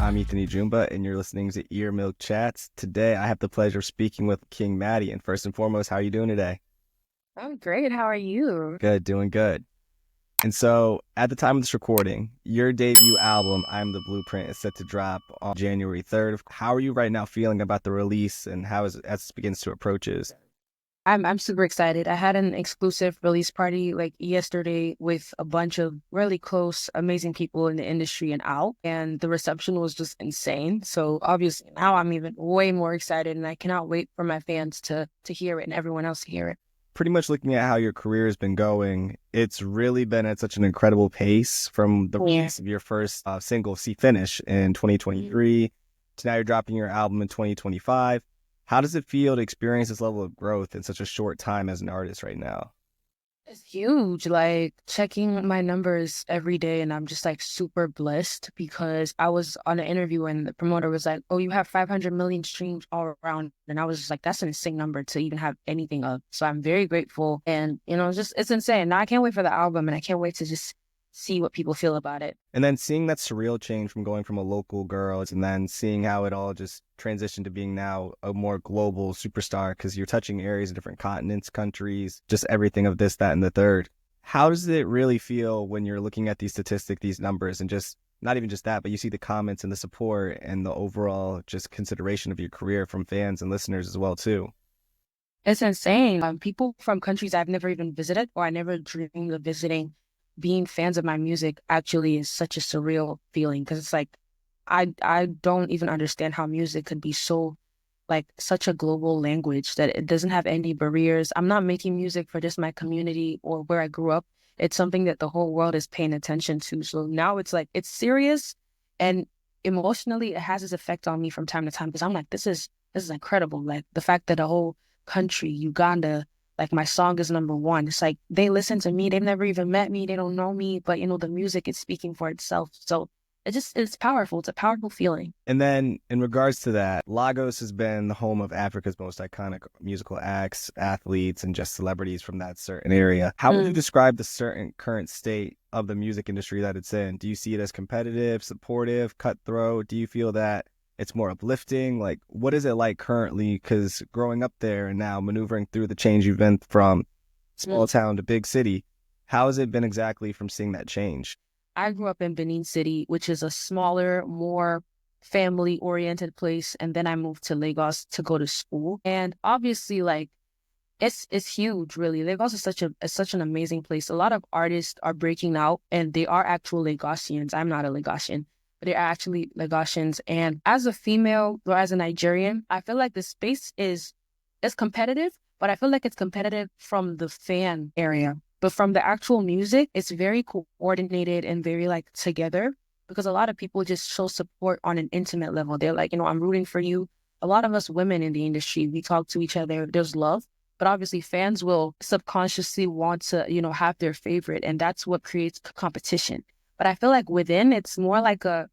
I'm Ethan Ijumba, and you're listening to EARMILK Chats. Today, I have the pleasure of speaking with Qing Madi. And first and foremost, how are you doing today? I'm great. How are you? Good, doing good. And so, at the time of this recording, your debut album, I'm the Blueprint, is set to drop on January 3rd. How are you right now feeling about the release and how as it begins to approaches? I'm super excited. I had an exclusive release party like yesterday with a bunch of really close, amazing people in the industry and out, and the reception was just insane. So obviously now I'm even way more excited, and I cannot wait for my fans to hear it and everyone else to hear it. Pretty much looking at how your career has been going, it's really been at such an incredible pace from the Yeah. release of your first single, See Finish, in 2023 to now you're dropping your album in 2025. How does it feel to experience this level of growth in such a short time as an artist right now? It's huge. Like checking my numbers every day, and I'm just like super blessed because I was on an interview and the promoter was like, "Oh, you have 500 million streams all around," and I was just like, "That's an insane number to even have anything of." So I'm very grateful, and it's insane. Now I can't wait for the album, and I can't wait to just see what people feel about it. And then seeing that surreal change from going from a local girl and then seeing how it all just transitioned to being now a more global superstar because you're touching areas in different continents, countries, just everything of this, that, and the third. How does it really feel when you're looking at these statistics, these numbers, and just not even just that, but you see the comments and the support and the overall just consideration of your career from fans and listeners as well too? It's insane. People from countries I've never even visited or I never dreamed of visiting, being fans of my music actually is such a surreal feeling because it's like I don't even understand how music could be so like such a global language that it doesn't have any barriers. I'm not making music for just my community or where I grew up. It's something that the whole world is paying attention to. So now it's like it's serious and emotionally it has its effect on me from time to time because I'm like, this is incredible. Like the fact that a whole country, Uganda, like my song is number one. It's like they listen to me. They've never even met me. They don't know me, but the music is speaking for itself. So it's powerful. It's a powerful feeling. And then in regards to that, Lagos has been the home of Africa's most iconic musical acts, athletes, and just celebrities from that certain area. How would you describe the certain current state of the music industry that it's in? Do you see it as competitive, supportive, cutthroat? Do you feel that it's more uplifting? Like, what is it like currently? Because growing up there and now maneuvering through the change you've been from small town to big city, how has it been exactly from seeing that change? I grew up in Benin City, which is a smaller, more family-oriented place, and then I moved to Lagos to go to school. And obviously, like it's huge, really. Lagos is such an amazing place. A lot of artists are breaking out, and they are actual Lagosians. I'm not a Lagosian, but they're actually Lagosians. And as a female or as a Nigerian, I feel like the space is competitive, but I feel like it's competitive from the fan area. But from the actual music, it's very coordinated and very like together because a lot of people just show support on an intimate level. They're like, I'm rooting for you. A lot of us women in the industry, we talk to each other. There's love, but obviously fans will subconsciously want to, have their favorite, and that's what creates competition. But I feel like within, it's more like a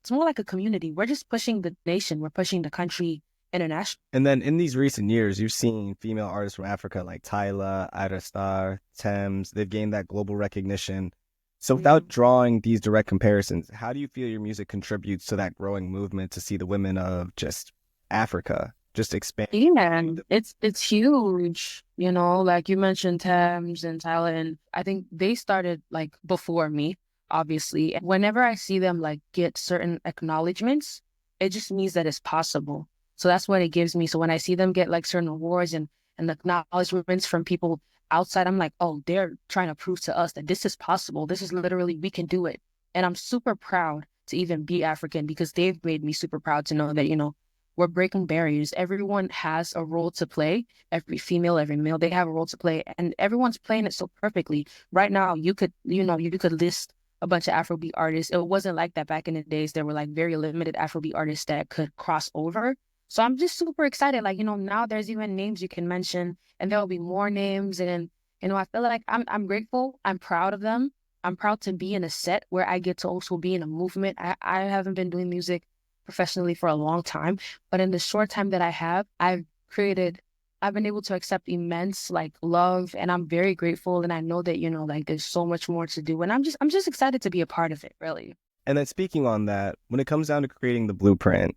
community. We're just pushing the nation. We're pushing the country international. And then in these recent years, you've seen female artists from Africa like Tyla, Ida Star, Thames. They've gained that global recognition. So without drawing these direct comparisons, how do you feel your music contributes to that growing movement to see the women of just Africa just expand? Yeah, it's huge, like you mentioned Thames and Tyler, and I think they started like before me, obviously. And whenever I see them like get certain acknowledgements, it just means that it's possible. So that's what it gives me. So when I see them get like certain awards and acknowledgements from people outside, I'm like, oh, they're trying to prove to us that this is possible. This is literally, we can do it. And I'm super proud to even be African because they've made me super proud to know that, we're breaking barriers. Everyone has a role to play. Every female, every male, they have a role to play, and everyone's playing it so perfectly. Right now, you could list a bunch of Afrobeat artists. It wasn't like that back in the days. There were like very limited Afrobeat artists that could cross over. So I'm just super excited. Like, now there's even names you can mention, and there'll be more names. And I feel like I'm grateful. I'm proud of them. I'm proud to be in a set where I get to also be in a movement. I haven't been doing music professionally for a long time, but in the short time that I have, I've been able to accept immense like love, and I'm very grateful. And I know that, like there's so much more to do. And I'm just excited to be a part of it, really. And then speaking on that, when it comes down to creating the blueprint,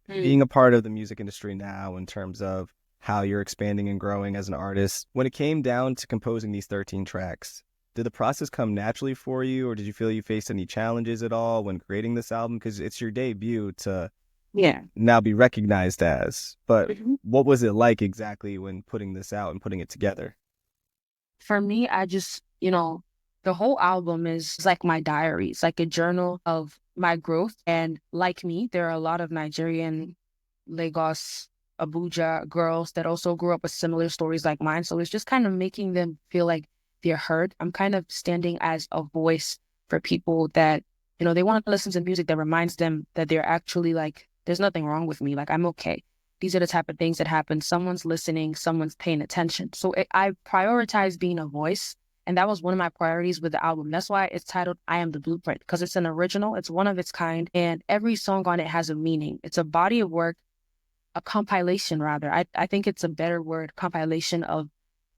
Mm. being a part of the music industry now in terms of how you're expanding and growing as an artist, when it came down to composing these 13 tracks, did the process come naturally for you, or did you feel you faced any challenges at all when creating this album? Because it's your debut to Yeah. now be recognized as. But Mhm. what was it like exactly when putting this out and putting it together? For me, I just, the whole album is like my diary. It's like a journal of my growth. And like me, there are a lot of Nigerian, Lagos, Abuja girls that also grew up with similar stories like mine. So it's just kind of making them feel like they're heard. I'm kind of standing as a voice for people that, they want to listen to music that reminds them that they're actually like, there's nothing wrong with me. Like, I'm okay. These are the type of things that happen. Someone's listening, someone's paying attention. So I prioritize being a voice. And that was one of my priorities with the album. That's why it's titled I Am the Blueprint, because it's an original. It's one of its kind. And every song on it has a meaning. It's a body of work, a compilation rather. I think it's a better word, compilation of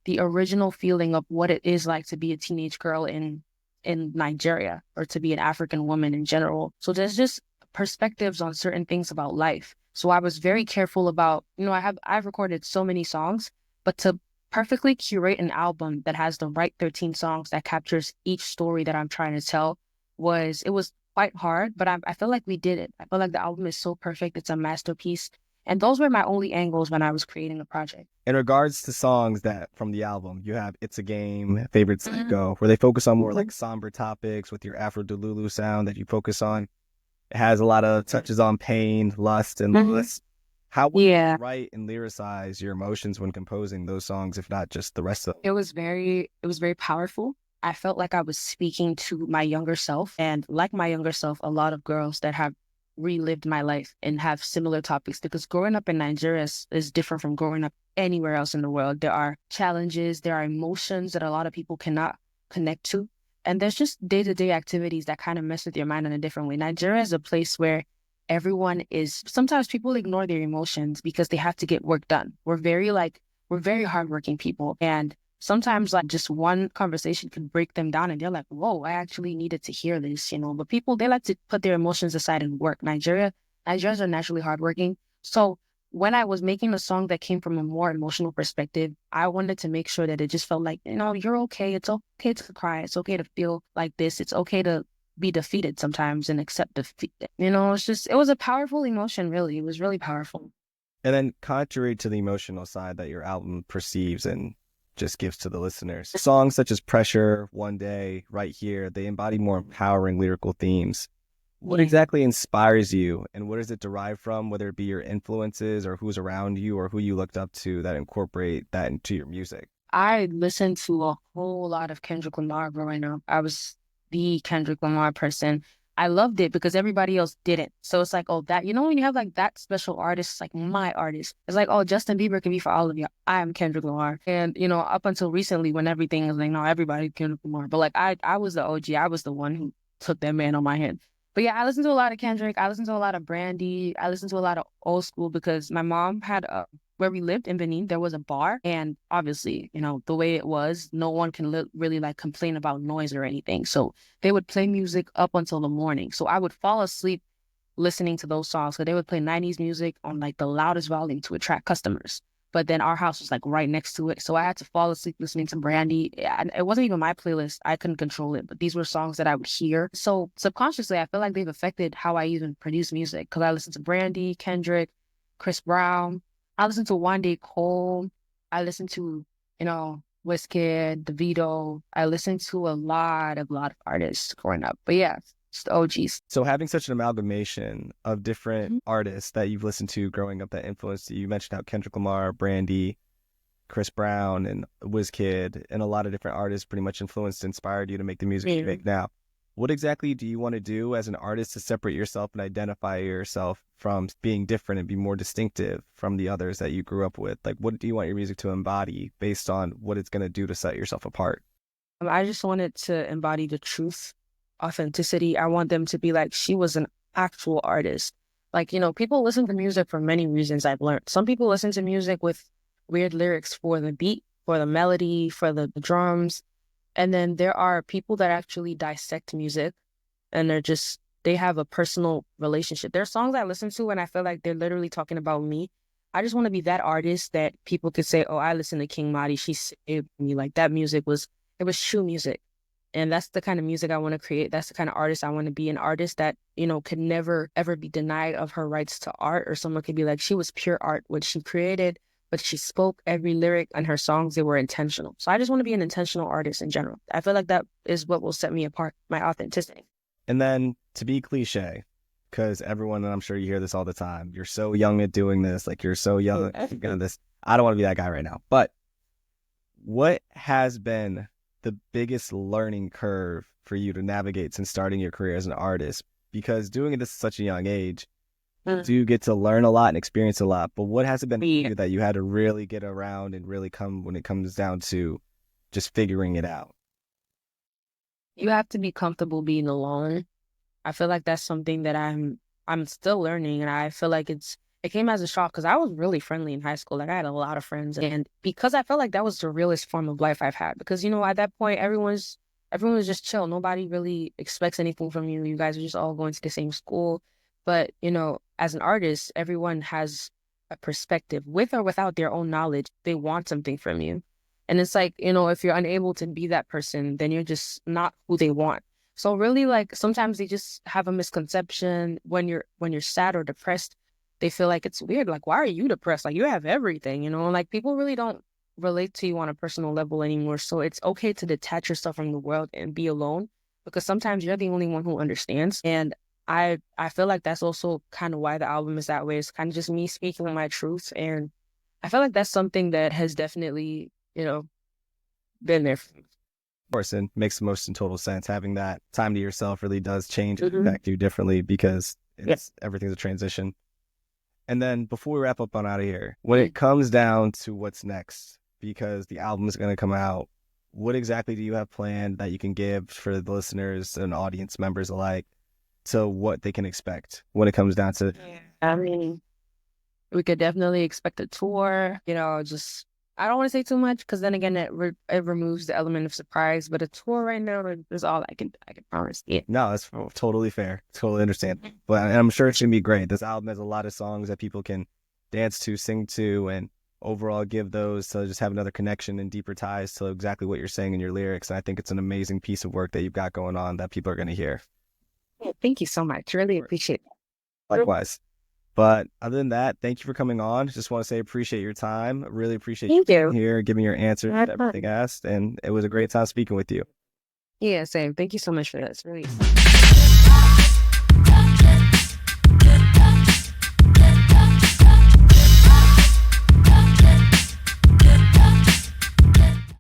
the original feeling of what it is like to be a teenage girl in Nigeria, or to be an African woman in general. So there's just perspectives on certain things about life. So I was very careful about, I've recorded so many songs, but to perfectly curate an album that has the right 13 songs that captures each story that I'm trying to tell it was quite hard, but I feel like we did it. I feel like the album is so perfect. It's a masterpiece. And those were my only angles when I was creating the project. In regards to songs that from the album, you have It's a Game, Favorite Mhm. Psycho, where they focus on more like somber topics with your Afro Delulu sound that you focus on. It has a lot of touches on pain, lust, and Mhm. loss. How would you Yeah. write and lyricize your emotions when composing those songs, if not just the rest of them? It was very powerful. I felt like I was speaking to my younger self, and like my younger self, a lot of girls that have relived my life and have similar topics, because growing up in Nigeria is different from growing up anywhere else in the world. There are challenges, there are emotions that a lot of people cannot connect to. And there's just day-to-day activities that kind of mess with your mind in a different way. Nigeria is a place where sometimes people ignore their emotions because they have to get work done. We're very hardworking people. And sometimes like just one conversation can break them down and they're like, whoa, I actually needed to hear this. But people, they like to put their emotions aside and work. Nigerians are naturally hardworking. So when I was making a song that came from a more emotional perspective, I wanted to make sure that it just felt like, you're okay. It's okay to cry. It's okay to feel like this. It's okay to be defeated sometimes and accept defeat. It was a powerful emotion, really. It was really powerful. And then, contrary to the emotional side that your album perceives and just gives to the listeners, songs such as Pressure, One Day, Right Here, they embody more empowering lyrical themes. What Yeah. exactly inspires you, and what does it derive from, whether it be your influences or who's around you or who you looked up to that incorporate that into your music? I listened to a whole lot of Kendrick Lamar growing up. I was the Kendrick Lamar person. I loved it because everybody else didn't. So it's like, oh, when you have like that special artist, like my artist, it's like, oh, Justin Bieber can be for all of you. I am Kendrick Lamar. And, up until recently when everything is like, no, everybody's Kendrick Lamar. But like, I was the OG. I was the one who took that man on my head. But yeah, I listened to a lot of Kendrick. I listened to a lot of Brandy. I listened to a lot of old school because my mom had where we lived in Benin, there was a bar. And obviously, the way it was, no one can really like complain about noise or anything. So they would play music up until the morning. So I would fall asleep listening to those songs. So they would play 90s music on like the loudest volume to attract customers. But then our house was like right next to it. So I had to fall asleep listening to Brandy. And it wasn't even my playlist. I couldn't control it. But these were songs that I would hear. So subconsciously, I feel like they've affected how I even produce music. Because I listened to Brandy, Kendrick, Chris Brown. I listened to One Day Cole. I listened to, Wizkid, DeVito. I listened to a lot of artists growing up. But yeah, just the OGs. So having such an amalgamation of different Mhm. artists that you've listened to growing up that influenced you, you mentioned how Kendrick Lamar, Brandy, Chris Brown, and Wizkid, and a lot of different artists pretty much influenced, inspired you to make the music you Yeah. make now. What exactly do you want to do as an artist to separate yourself and identify yourself from being different and be more distinctive from the others that you grew up with? Like, what do you want your music to embody based on what it's going to do to set yourself apart? I just wanted to embody the truth, authenticity. I want them to be like, she was an actual artist. Like, people listen to music for many reasons I've learned. Some people listen to music with weird lyrics for the beat, for the melody, for the drums. And then there are people that actually dissect music and they're just they have a personal relationship. There are songs I listen to and I feel like they're literally talking about me. I just want to be that artist that people could say, oh, I listen to Qing Madi. She saved me. Like that music it was true music. And that's the kind of music I want to create. That's the kind of artist I want to be. An artist that, could never, ever be denied of her rights to art, or someone could be like, she was pure art. What she created, but she spoke every lyric in her songs, they were intentional. So I just want to be an intentional artist in general. I feel like that is what will set me apart, my authenticity. And then to be cliche, because everyone, and I'm sure you hear this all the time, you're so young at doing this, like you're so young at this. I don't want to be that guy right now. But what has been the biggest learning curve for you to navigate since starting your career as an artist? Because doing this at such a young age, you do get to learn a lot and experience a lot. But what has it been for you that you had to really get around and really come when it comes down to just figuring it out? You have to be comfortable being alone. I feel like that's something that I'm still learning, and I feel like it came as a shock because I was really friendly in high school. Like I had a lot of friends, and because I felt like that was the realest form of life I've had. Because at that point, everyone was just chill. Nobody really expects anything from you. You guys are just all going to the same school. But as an artist, everyone has a perspective, with or without their own knowledge. They want something from you, and it's like if you're unable to be that person, then you're just not who they want. So really, like sometimes they just have a misconception when you're sad or depressed. They feel like it's weird. Like, why are you depressed? Like, you have everything, Like, people really don't relate to you on a personal level anymore. So it's okay to detach yourself from the world and be alone, because sometimes you're the only one who understands. And I feel like that's also kind of why the album is that way. It's kind of just me speaking my truth. And I feel like that's something that has definitely, been there for me. Of course, and makes the most in total sense. Having that time to yourself really does change and affect you differently, because everything's a transition. And then before we wrap up on out of here, when it comes down to what's next, because the album is going to come out, what exactly do you have planned that you can give for the listeners and audience members alike to what they can expect when it comes down to? I mean, we could definitely expect a tour, just, I don't want to say too much because then again, it removes the element of surprise. But a tour right now is all I can promise. Yeah. No, that's totally fair. Totally understand. But I'm sure it's going to be great. This album has a lot of songs that people can dance to, sing to, and overall give those to just have another connection and deeper ties to exactly what you're saying in your lyrics. And I think it's an amazing piece of work that you've got going on that people are going to hear. Yeah, thank you so much. Really appreciate it. Likewise. But other than that, thank you for coming on. Just want to say appreciate your time. Really appreciate you being here, giving your answers to everything asked. And it was a great time speaking with you. Yeah, same. Thank you so much for this. Really.